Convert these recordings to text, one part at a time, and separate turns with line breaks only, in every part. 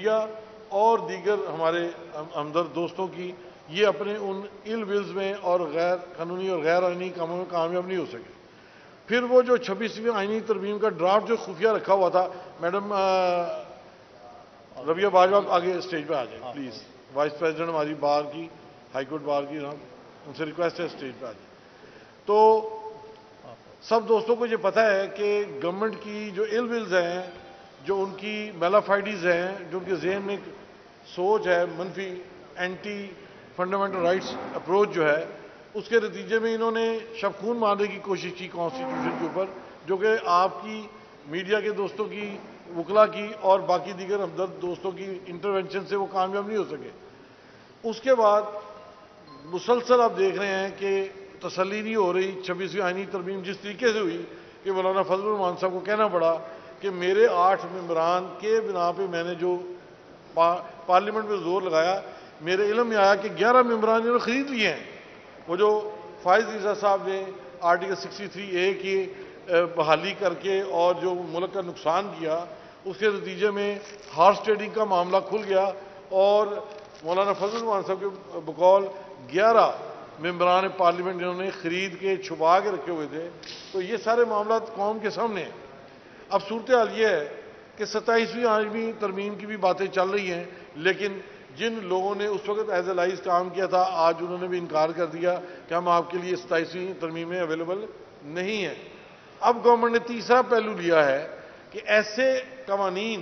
Media اور دیگر ہمارے ہمدرد دوستوں کی یہ اپنے ان ایل ولز میں اور غیر قانونی اور غیر آئینی کاموں میں کامیاب نہیں ہو سکے. پھر وہ جو 26ویں آئینی ترمیم کا ڈرافٹ جو خفیہ رکھا ہوا تھا، میڈم ربیہ باجوہ آگے اسٹیج پہ آ جائیں پلیز. وائس پریزیڈنٹ ہماری بار کی، ہائی کورٹ بار کی، ان سے ریکویسٹ ہے اسٹیج پہ آ جائیں. تو سب دوستوں کو یہ پتہ ہے کہ گورنمنٹ کی جو ایل ولز ہیں، جو ان کی میلافائڈیز ہیں، جو ان کے ذہن میں سوچ ہے منفی اینٹی فنڈامنٹل رائٹس اپروچ جو ہے، اس کے نتیجے میں انہوں نے شب خون مارنے کی کوشش کی کانسٹیٹیوشن کے اوپر، جو کہ آپ کی میڈیا کے دوستوں کی، وکلا کی اور باقی دیگر ہمدرد دوستوں کی انٹرونشن سے وہ کامیاب نہیں ہو سکے. اس کے بعد مسلسل آپ دیکھ رہے ہیں کہ تسلی نہیں ہو رہی. 26ویں آئینی ترمیم جس طریقے سے ہوئی کہ مولانا فضل الرحمان صاحب کو کہنا پڑا کہ میرے 8 ممبران کے بنا پہ میں نے جو پارلیمنٹ میں زور لگایا، میرے علم میں آیا کہ 11 ممبران انہوں نے خرید لیے ہیں. وہ جو فائز عیسیٰ صاحب نے آرٹیکل 63A کی بحالی کر کے اور جو ملک کا نقصان کیا، اس کے نتیجے میں ہارس ٹریڈنگ کا معاملہ کھل گیا اور مولانا فضل الرحمان صاحب کے بقول 11 ممبران پارلیمنٹ انہوں نے خرید کے چھپا کے رکھے ہوئے تھے. تو یہ سارے معاملات قوم کے سامنے ہیں. اب صورتحال یہ ہے کہ 27ویں آئینی ترمیم کی بھی باتیں چل رہی ہیں، لیکن جن لوگوں نے اس وقت ایز اے لائز کام کیا تھا، آج انہوں نے بھی انکار کر دیا کہ ہم آپ کے لیے 27ویں ترمیمیں اویلیبل نہیں ہیں. اب گورنمنٹ نے تیسرا پہلو لیا ہے کہ ایسے قوانین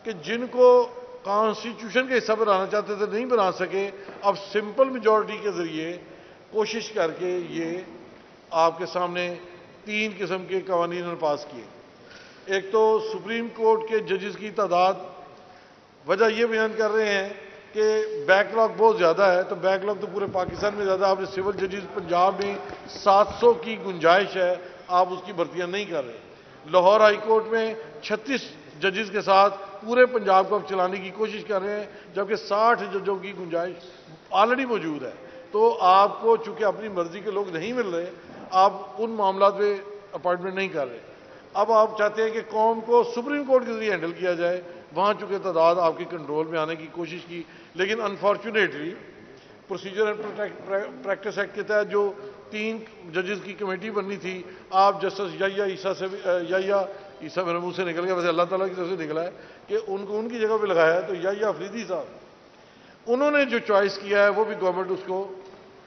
کہ جن کو کانسٹیٹیوشن کے حصہ بنانا چاہتے تھے نہیں بنا سکے، اب سمپل میجورٹی کے ذریعے کوشش کر کے یہ آپ کے سامنے 3 قسم کے قوانین نے پاس کیے. ایک تو سپریم کورٹ کے ججز کی تعداد، وجہ یہ بیان کر رہے ہیں کہ بیک لاگ بہت زیادہ ہے. تو بیک لاگ تو پورے پاکستان میں زیادہ. آپ نے سول ججز پنجاب میں 700 کی گنجائش ہے، آپ اس کی بھرتیاں نہیں کر رہے. لاہور ہائی کورٹ میں 36 ججز کے ساتھ پورے پنجاب کو اب چلانے کی کوشش کر رہے ہیں، جبکہ 60 ججوں کی گنجائش آلریڈی موجود ہے. تو آپ کو چونکہ اپنی مرضی کے لوگ نہیں مل رہے، آپ ان معاملات میں اپائنٹمنٹ نہیں کر رہے. اب آپ چاہتے ہیں کہ قوم کو سپریم کورٹ کے ذریعے ہینڈل کیا جائے. وہاں چونکہ تعداد آپ کی کنٹرول میں آنے کی کوشش کی، لیکن unfortunately procedure and practice act کے تحت جو 3 ججز کی کمیٹی بننی تھی، آپ جسٹس یحییٰ عیسیٰ سے یحییٰ عیسیٰ میرے منہ سے نکل گیا، ویسے اللہ تعالیٰ کی طرف سے نکلا ہے کہ ان کو ان کی جگہ پہ لگایا ہے. تو یحییٰ افریدی صاحب، انہوں نے جو چوائس کیا ہے وہ بھی گورنمنٹ اس کو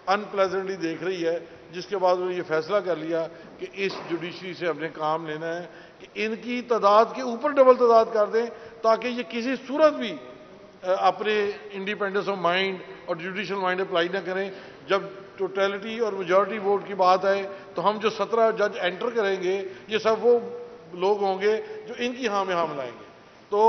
ان پلیزنٹلی دیکھ رہی ہے، جس کے بعد انہوں نے یہ فیصلہ کر لیا کہ اس جوڈیشری سے ہم نے کام لینا ہے کہ ان کی تعداد کے اوپر ڈبل تعداد کر دیں، تاکہ یہ کسی صورت بھی اپنے انڈیپینڈنس آف مائنڈ اور جوڈیشل مائنڈ اپلائی نہ کریں. جب ٹوٹیلٹی اور میجورٹی ووٹ کی بات آئے تو ہم جو 17 جج انٹر کریں گے، یہ سب وہ لوگ ہوں گے جو ان کی ہاں میں ہاں ملائیں گے. تو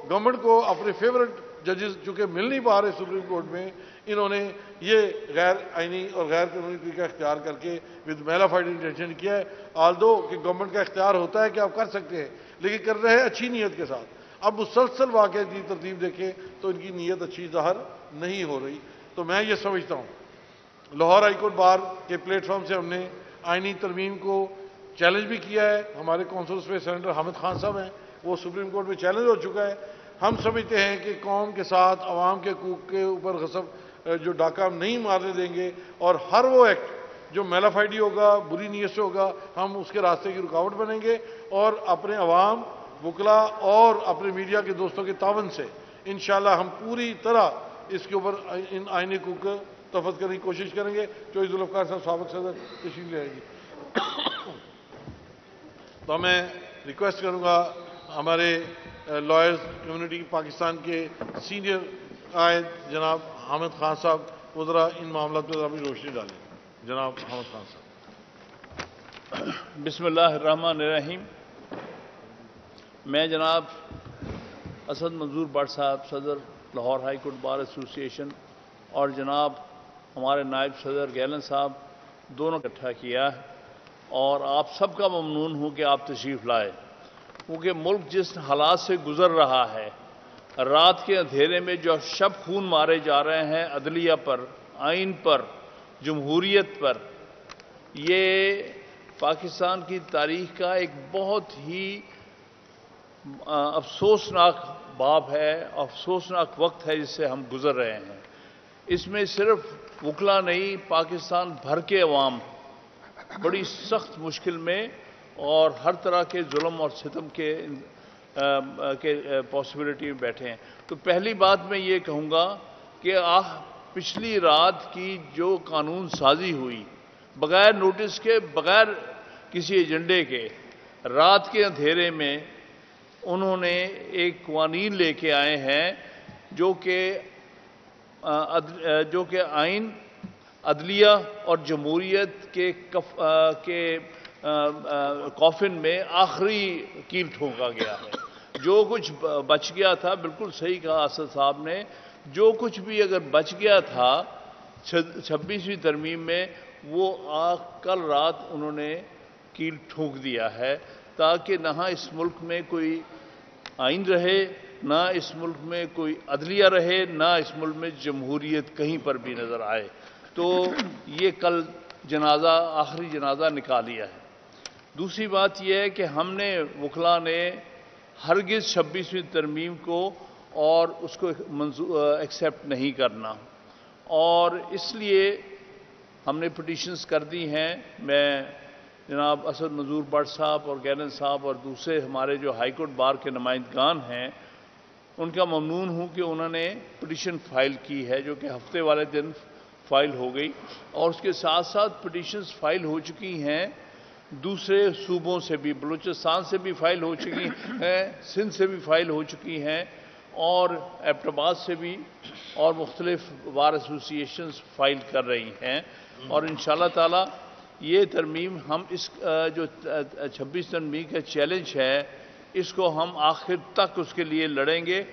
گورنمنٹ کو اپنے فیورٹ ججز چونکہ مل نہیں پا رہے سپریم کورٹ میں، انہوں نے یہ غیر آئینی اور غیر قانونی طریقہ اختیار کر کے ود میلافائڈ انٹینشن کیا ہے. آلدو کہ گورنمنٹ کا اختیار ہوتا ہے کہ آپ کر سکتے ہیں، لیکن کر رہے ہیں اچھی نیت کے ساتھ. اب مسلسل واقعہ کی ترتیب دیکھیں تو ان کی نیت اچھی ظاہر نہیں ہو رہی. تو میں یہ سمجھتا ہوں لاہور ہائی کورٹ بار کے پلیٹ فارم سے ہم نے آئینی ترمیم کو چیلنج بھی کیا ہے. ہمارے کونسلس میں سینیٹر حامد خان صاحب ہیں، وہ سپریم کورٹ میں چیلنج ہو چکا ہے. ہم سمجھتے ہیں کہ قوم کے ساتھ عوام کے حقوق کے اوپر غصب جو ڈاکہ ہم نہیں مارنے دیں گے، اور ہر وہ ایکٹ جو میلافائڈی ہوگا، بری نیت سے ہوگا، ہم اس کے راستے کی رکاوٹ بنیں گے. اور اپنے عوام، وکلا اور اپنے میڈیا کے دوستوں کے تعاون سے انشاءاللہ ہم پوری طرح اس کے اوپر ان آئینی حقوق کو تحفظ کرنے کی کوشش کریں گے. چوہدری ذوالفقار صاحب سابق صدر تشریف لے آئے گی. تو میں ریکویسٹ کروں گا ہمارے لائرز کمیونٹی پاکستان کے سینئر قائد جناب حامد خان صاحب وہ ذرا ان معاملات پر اپنی روشنی ڈالیں. جناب حامد خان صاحب.
بسم اللہ الرحمن الرحیم. میں جناب اسد منظور بٹ صاحب صدر لاہور ہائی کورٹ بار ایسوسی ایشن اور جناب ہمارے نائب صدر گیلن صاحب دونوں اکٹھا کیا ہے، اور آپ سب کا ممنون ہوں کہ آپ تشریف لائے، کیونکہ ملک جس حالات سے گزر رہا ہے، رات کے اندھیرے میں جو شب خون مارے جا رہے ہیں عدلیہ پر، آئین پر، جمہوریت پر، یہ پاکستان کی تاریخ کا ایک بہت ہی افسوسناک باب ہے، افسوسناک وقت ہے جس سے ہم گزر رہے ہیں۔ اس میں صرف وکلا نہیں، پاکستان بھر کے عوام بڑی سخت مشکل میں اور ہر طرح کے ظلم اور ستم کے پاسبلٹی میں بیٹھے ہیں۔ تو پہلی بات میں یہ کہوں گا کہ پچھلی رات کی جو قانون سازی ہوئی، بغیر نوٹس کے، بغیر کسی ایجنڈے کے، رات کے اندھیرے میں انہوں نے ایک قوانین لے کے آئے ہیں جو کہ آئین، عدلیہ اور جمہوریت کے کافن میں آخری کیل ٹھونکا گیا ہے۔ جو کچھ بچ گیا تھا، بالکل صحیح کہا اسد صاحب نے، جو کچھ بھی اگر بچ گیا تھا 26ویں ترمیم میں، وہ کل رات انہوں نے کیل ٹھونک دیا ہے، تاکہ نہ اس ملک میں کوئی آئین رہے، نہ اس ملک میں کوئی عدلیہ رہے، نہ اس ملک میں جمہوریت کہیں پر بھی نظر آئے۔ تو یہ کل جنازہ، آخری جنازہ نکالیا ہے۔ دوسری بات یہ ہے کہ ہم نے وکلا نے ہرگز 26ویں ترمیم کو اور اس کو ایکسیپٹ نہیں کرنا، اور اس لیے ہم نے پٹیشنز کر دی ہیں۔ میں جناب اسد منظور بٹ صاحب اور گیلن صاحب اور دوسرے ہمارے جو ہائی کورٹ بار کے نمائندگان ہیں، ان کا ممنون ہوں کہ انہوں نے پٹیشن فائل کی ہے، جو کہ ہفتے والے دن فائل ہو گئی، اور اس کے ساتھ ساتھ پٹیشنز فائل ہو چکی ہیں دوسرے صوبوں سے بھی، بلوچستان سے بھی فائل ہو چکی ہیں، سندھ سے بھی فائل ہو چکی ہیں، اور ایبٹ آباد سے بھی، اور مختلف بار ایسوسیشنز فائل کر رہی ہیں۔ اور انشاءاللہ تعالی یہ ترمیم، ہم اس جو 26 ترمیم کا چیلنج ہے، اس کو ہم آخر تک اس کے لیے لڑیں گے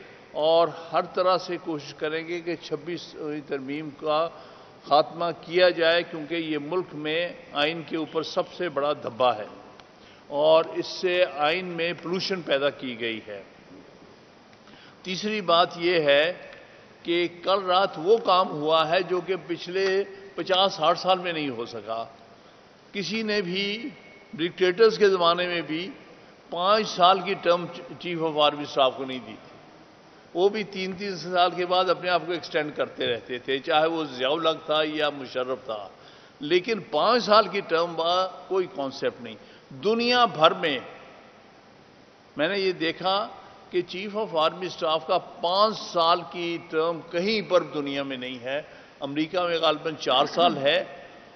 اور ہر طرح سے کوشش کریں گے کہ 26ویں ترمیم کا خاتمہ کیا جائے، کیونکہ یہ ملک میں آئین کے اوپر سب سے بڑا دھبا ہے اور اس سے آئین میں پولوشن پیدا کی گئی ہے۔ تیسری بات یہ ہے کہ کل رات وہ کام ہوا ہے جو کہ پچھلے 50-60 سال میں نہیں ہو سکا۔ کسی نے بھی ڈکٹیٹرز کے زمانے میں بھی 5 سال کی term chief of army staff کو نہیں دی تھی، وہ بھی 3 سال کے بعد اپنے آپ کو ایکسٹینڈ کرتے رہتے تھے، چاہے وہ ضیاء الحق تھا یا مشرف تھا، لیکن 5 سال کی ٹرم بعد کوئی کانسیپٹ نہیں۔ دنیا بھر میں نے یہ دیکھا کہ چیف آف آرمی اسٹاف کا 5 سال کی ٹرم کہیں پر دنیا میں نہیں ہے۔ امریکہ میں غالباً 4 سال ہے،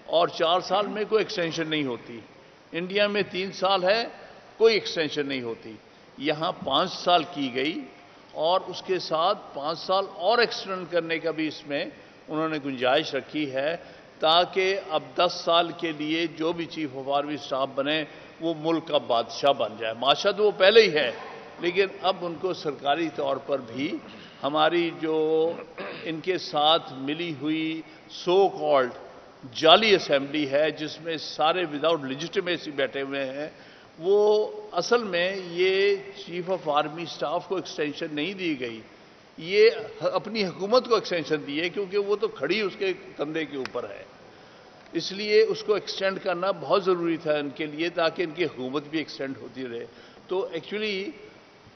اور 4 سال میں کوئی ایکسٹینشن نہیں ہوتی۔ انڈیا میں 3 سال ہے، کوئی ایکسٹینشن نہیں ہوتی۔ یہاں 5 سال کی گئی، اور اس کے ساتھ 5 سال اور ایکسٹینڈ کرنے کا بھی اس میں انہوں نے گنجائش رکھی ہے، تاکہ اب 10 سال کے لیے جو بھی چیف آف آرمی اسٹاف بنے وہ ملک کا بادشاہ بن جائے۔ بادشاہ تو وہ پہلے ہی ہے، لیکن اب ان کو سرکاری طور پر بھی ہماری جو ان کے ساتھ ملی ہوئی سو کالڈ جعلی اسمبلی ہے، جس میں سارے وداؤٹ لیجٹیمیسی بیٹھے ہوئے ہیں، وہ اصل میں یہ چیف آف آرمی اسٹاف کو ایکسٹینشن نہیں دی گئی، یہ اپنی حکومت کو ایکسٹینشن دی ہے، کیونکہ وہ تو کھڑی اس کے کندھے کے اوپر ہے۔ اس لیے اس کو ایکسٹینڈ کرنا بہت ضروری تھا ان کے لیے، تاکہ ان کی حکومت بھی ایکسٹینڈ ہوتی رہے۔ تو ایکچولی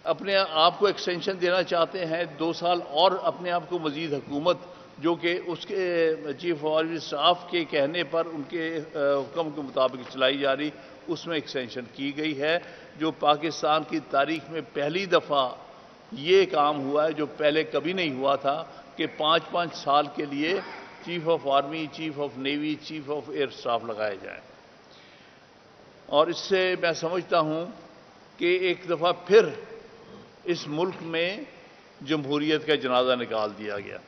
اپنے آپ کو ایکسٹینشن دینا چاہتے ہیں 2 سال اور، اپنے آپ کو مزید حکومت، جو کہ اس کے چیف آف آرمی اسٹاف کے کہنے پر ان کے حکم کے مطابق چلائی جا رہی، اس میں ایکسٹینشن کی گئی ہے، جو پاکستان کی تاریخ میں پہلی دفعہ یہ کام ہوا ہے، جو پہلے کبھی نہیں ہوا تھا، کہ 5-5 سال کے لیے chief of army, chief of navy, chief of air staff لگائے جائیں۔ اور اس سے میں سمجھتا ہوں کہ ایک دفعہ پھر اس ملک میں جمہوریت کا جنازہ نکال دیا گیا۔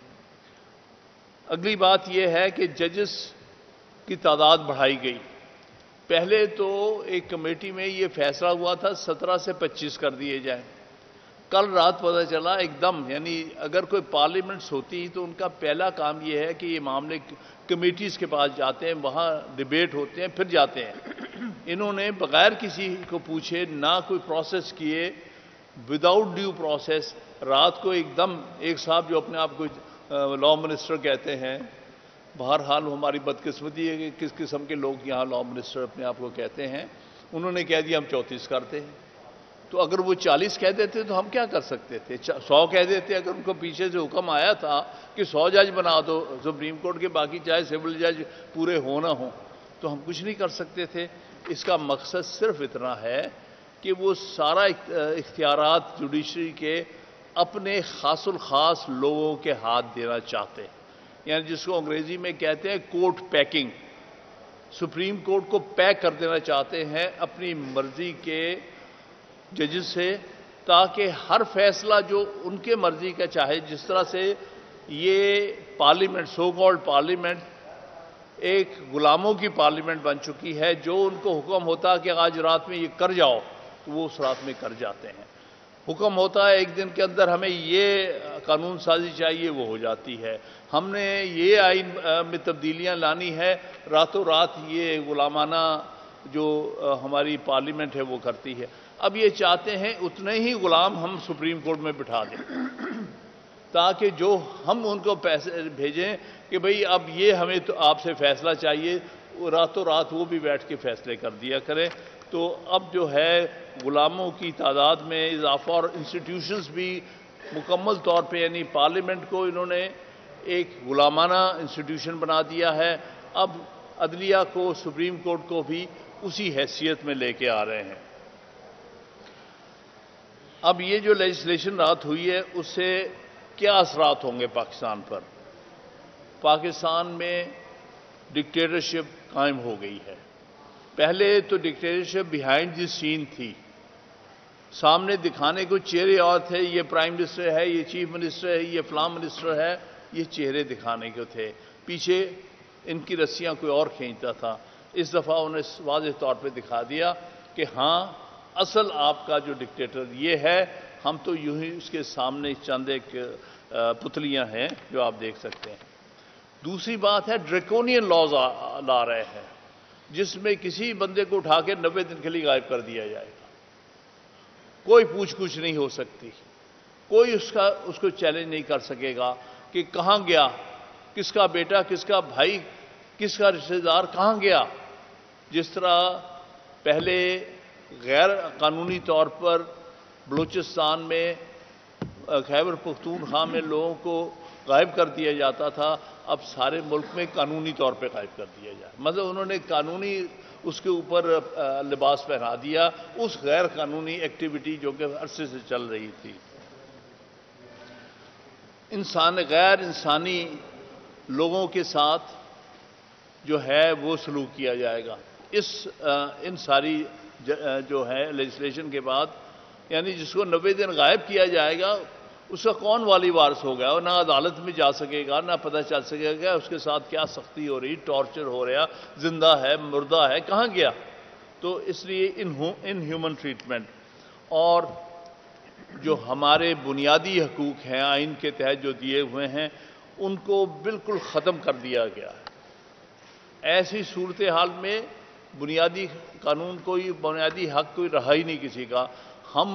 اگلی بات یہ ہے کہ ججز کی تعداد بڑھائی گئی۔ پہلے تو ایک کمیٹی میں یہ فیصلہ ہوا تھا 17 سے 25 کر دیے جائیں، کل رات پتہ چلا ایک دم، یعنی اگر کوئی پارلیمنٹس ہوتی تو ان کا پہلا کام یہ ہے کہ یہ معاملے کمیٹیز کے پاس جاتے ہیں، وہاں ڈیبیٹ ہوتے ہیں، پھر جاتے ہیں۔ انہوں نے بغیر کسی کو پوچھے، نہ کوئی پروسیس کیے، وداؤٹ ڈیو پروسیس، رات کو ایک دم ایک صاحب جو اپنے آپ کو لا منسٹر کہتے ہیں، بہرحال ہماری بدقسمتی ہے کہ کس قسم کے لوگ یہاں لا منسٹر اپنے آپ کو کہتے ہیں، انہوں نے کہہ دیا ہم 34 کرتے ہیں۔ تو اگر وہ 40 کہہ دیتے تو ہم کیا کر سکتے تھے؟ 100 کہہ دیتے اگر ان کو پیچھے سے حکم آیا تھا کہ 100 جج بنا دو سپریم کورٹ کے، باقی چاہے سول جج پورے ہو نہ ہوں، تو ہم کچھ نہیں کر سکتے تھے۔ اس کا مقصد صرف اتنا ہے کہ وہ سارا اختیارات جوڈیشری کے اپنے خاص الخاص لوگوں کے ہاتھ دینا چاہتے ہیں، یعنی جس کو انگریزی میں کہتے ہیں کورٹ پیکنگ۔ سپریم کورٹ کو پیک کر دینا چاہتے ہیں اپنی مرضی کے ججز سے، تاکہ ہر فیصلہ جو ان کے مرضی کا چاہے، جس طرح سے یہ پارلیمنٹ، سو کالڈ پارلیمنٹ ایک غلاموں کی پارلیمنٹ بن چکی ہے، جو ان کو حکم ہوتا کہ آج رات میں یہ کر جاؤ تو وہ اس رات میں کر جاتے ہیں، حکم ہوتا ہے ایک دن کے اندر ہمیں یہ قانون سازی چاہیے، وہ ہو جاتی ہے، ہم نے یہ آئین میں تبدیلیاں لانی ہے، راتوں رات یہ غلامانہ جو ہماری پارلیمنٹ ہے وہ کرتی ہے۔ اب یہ چاہتے ہیں اتنے ہی غلام ہم سپریم کورٹ میں بٹھا دیں، تاکہ جو ہم ان کو پیسے بھیجیں کہ بھئی اب یہ ہمیں تو آپ سے فیصلہ چاہیے، راتوں رات وہ بھی بیٹھ کے فیصلے کر دیا کریں۔ تو اب جو ہے غلاموں کی تعداد میں اضافہ، اور انسٹیٹیوشنز بھی مکمل طور پہ، یعنی پارلیمنٹ کو انہوں نے ایک غلامانہ انسٹیٹیوشن بنا دیا ہے، اب عدلیہ کو، سپریم کورٹ کو بھی اسی حیثیت میں لے کے آ رہے ہیں۔ اب یہ جو لیجسلیشن رات ہوئی ہے اس سے کیا اثرات ہوں گے پاکستان پر؟ پاکستان میں ڈکٹیٹرشپ قائم ہو گئی ہے۔ پہلے تو ڈکٹیٹرشپ بیہائنڈ دی سین تھی، سامنے دکھانے کو چہرے اور تھے، یہ پرائم منسٹر ہے، یہ چیف منسٹر ہے، یہ فلاں منسٹر ہے، یہ چہرے دکھانے کو تھے، پیچھے ان کی رسیاں کوئی اور کھینچتا تھا۔ اس دفعہ انہیں واضح طور پہ دکھا دیا کہ ہاں اصل آپ کا جو ڈکٹیٹر یہ ہے، ہم تو یوں ہی اس کے سامنے چند ایک پتلیاں ہیں جو آپ دیکھ سکتے ہیں۔ دوسری بات ہے ڈریکونین لاز لا رہے ہیں، جس میں کسی بندے کو اٹھا کے 90 دن کے لیے غائب کر دیا جائے گا، کوئی پوچھ گچھ نہیں ہو سکتی، کوئی اس کو چیلنج نہیں کر سکے گا کہ کہاں گیا، کس کا بیٹا، کس کا بھائی، کس کا رشتہ دار کہاں گیا۔ جس طرح پہلے غیر قانونی طور پر بلوچستان میں، خیبر پختونخوا میں لوگوں کو غائب کر دیا جاتا تھا، اب سارے ملک میں قانونی طور پہ غائب کر دیا جائے، مطلب انہوں نے قانونی اس کے اوپر لباس پہنا دیا اس غیر قانونی ایکٹیویٹی جو کہ عرصے سے چل رہی تھی۔ غیر انسانی لوگوں کے ساتھ جو ہے وہ سلوک کیا جائے گا ان ساری جو ہے لیجسلیشن کے بعد، یعنی جس کو 90 دن غائب کیا جائے گا اس کا کون والی وارث ہو گیا، اور نہ عدالت میں جا سکے گا، نہ پتہ چل سکے گا اس کے ساتھ کیا سختی ہو رہی، ٹارچر ہو رہا، زندہ ہے، مردہ ہے، کہاں گیا۔ تو اس لیے ان ہیومن ٹریٹمنٹ اور جو ہمارے بنیادی حقوق ہیں آئین کے تحت جو دیے ہوئے ہیں ان کو بالکل ختم کر دیا گیا ہے۔ ایسی صورتحال میں بنیادی قانون کوئی، بنیادی حق کوئی رہا ہی نہیں کسی کا۔ ہم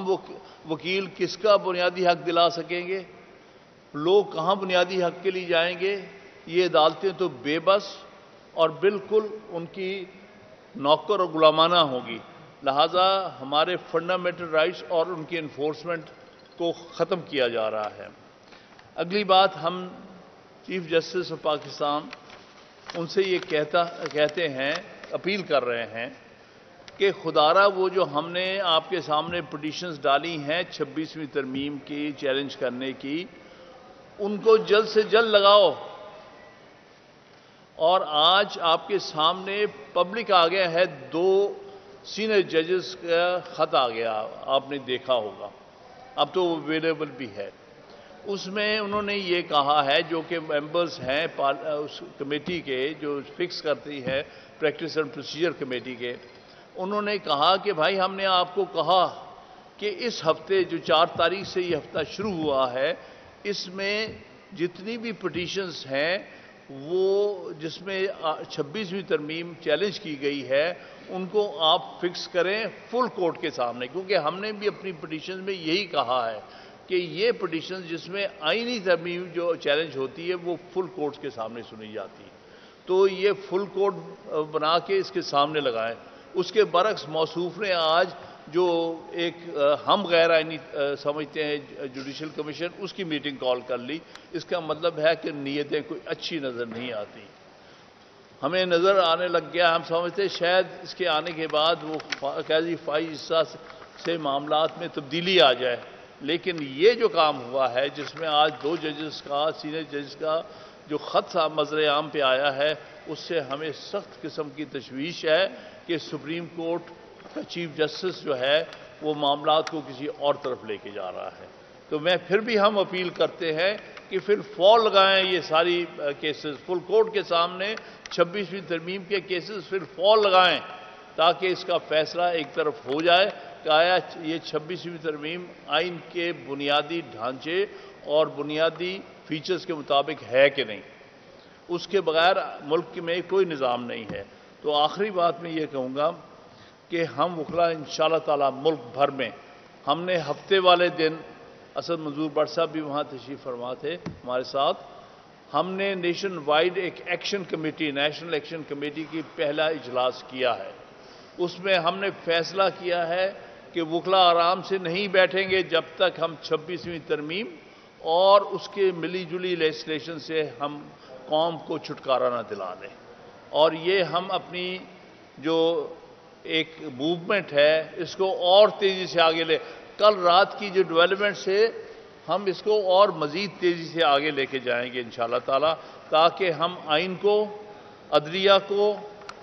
وکیل کس کا بنیادی حق دلا سکیں گے؟ لوگ کہاں بنیادی حق کے لیے جائیں گے؟ یہ عدالتیں تو بے بس اور بالکل ان کی نوکر اور غلامانہ ہوگی، لہذا ہمارے فنڈامنٹل رائٹس اور ان کی انفورسمنٹ کو ختم کیا جا رہا ہے۔ اگلی بات، ہم چیف جسٹس آف پاکستان ان سے یہ کہتے ہیں، اپیل کر رہے ہیں کہ خدارہ وہ جو ہم نے آپ کے سامنے پٹیشنز ڈالی ہیں 26ویں ترمیم کی چیلنج کرنے کی، ان کو جلد سے جلد لگاؤ۔ اور آج آپ کے سامنے پبلک آ گیا ہے، 2 سینئر ججز کا خط آ گیا، آپ نے دیکھا ہوگا، اب تو وہ اویلیبل بھی ہے۔ اس میں انہوں نے یہ کہا ہے، جو کہ ممبرز ہیں اس کمیٹی کے جو فکس کرتی ہے پریکٹس اینڈ پروسیجر کمیٹی کے، انہوں نے کہا کہ بھائی ہم نے آپ کو کہا کہ اس ہفتے جو 4 تاریخ سے یہ ہفتہ شروع ہوا ہے، اس میں جتنی بھی پٹیشنز ہیں وہ جس میں 26ویں ترمیم چیلنج کی گئی ہے ان کو آپ فکس کریں فل کورٹ کے سامنے، کیونکہ ہم نے بھی اپنی پٹیشن میں یہی کہا ہے کہ یہ پٹیشن جس میں آئینی ترمیم جو چیلنج ہوتی ہے وہ فل کورٹ کے سامنے سنی جاتی ہے، تو یہ فل کورٹ بنا کے اس کے سامنے لگائیں۔ اس کے برعکس موصوف نے آج جو ایک ہم غیر آئینی سمجھتے ہیں جوڈیشل کمیشن، اس کی میٹنگ کال کر لی، اس کا مطلب ہے کہ نیتیں کوئی اچھی نظر نہیں آتی. ہمیں نظر آنے لگ گیا، ہم سمجھتے شاید اس کے آنے کے بعد وہ قاضی فائز حصہ سے معاملات میں تبدیلی آ جائے، لیکن یہ جو کام ہوا ہے جس میں آج 2 ججز کا، سینئر ججز کا جو خط منظر عام پہ آیا ہے، اس سے ہمیں سخت قسم کی تشویش ہے کہ سپریم کورٹ کا چیف جسٹس جو ہے وہ معاملات کو کسی اور طرف لے کے جا رہا ہے. تو میں پھر بھی ہم اپیل کرتے ہیں کہ پھر فال لگائیں یہ ساری کیسز، فل کورٹ کے سامنے 26ویں ترمیم کے کیسز پھر فال لگائیں تاکہ اس کا فیصلہ ایک طرف ہو جائے کہ آیا یہ 26ویں ترمیم آئین کے بنیادی ڈھانچے اور بنیادی فیچرز کے مطابق ہے کہ نہیں. اس کے بغیر ملک میں کوئی نظام نہیں ہے. تو آخری بات میں یہ کہوں گا کہ ہم وکلا انشاءاللہ تعالی ملک بھر میں، ہم نے ہفتے والے دن اسد منظور بٹ صاحب بھی وہاں تشریف فرما تھے ہمارے ساتھ، ہم نے نیشن وائڈ ایک action committee, national action committee کی پہلا اجلاس کیا ہے. اس میں ہم نے فیصلہ کیا ہے کہ وکلا آرام سے نہیں بیٹھیں گے جب تک ہم 26ویں ترمیم اور اس کے ملی جلی لیجسلیشن سے ہم قوم کو چھٹکارا نہ دلا دیں. اور یہ ہم اپنی جو ایک موومنٹ ہے اس کو اور تیزی سے آگے لے، کل رات کی جو ڈیولپمنٹ سے ہم اس کو اور مزید تیزی سے آگے لے کے جائیں گے انشاءاللہ تعالی، تاکہ ہم آئین کو، عدلیہ کو،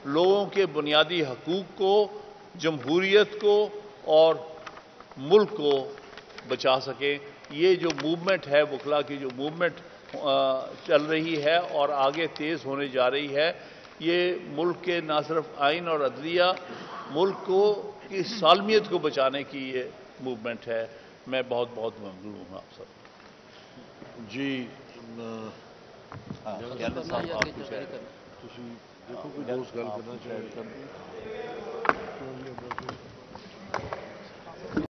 لوگوں کے بنیادی حقوق کو، جمہوریت کو اور ملک کو بچا سکیں. یہ جو موومنٹ ہے وکلا کی، جو موومنٹ چل رہی ہے اور آگے تیز ہونے جا رہی ہے، یہ ملک کے نہ صرف آئین اور عدلیہ، ملک کو کی سالمیت کو بچانے کی یہ موومنٹ ہے. میں بہت بہت ممنون ہوں آپ سب.
جی
صاحب آپ کچھ
تسی دیکھو کوئی دوست گل کرنا چاہے.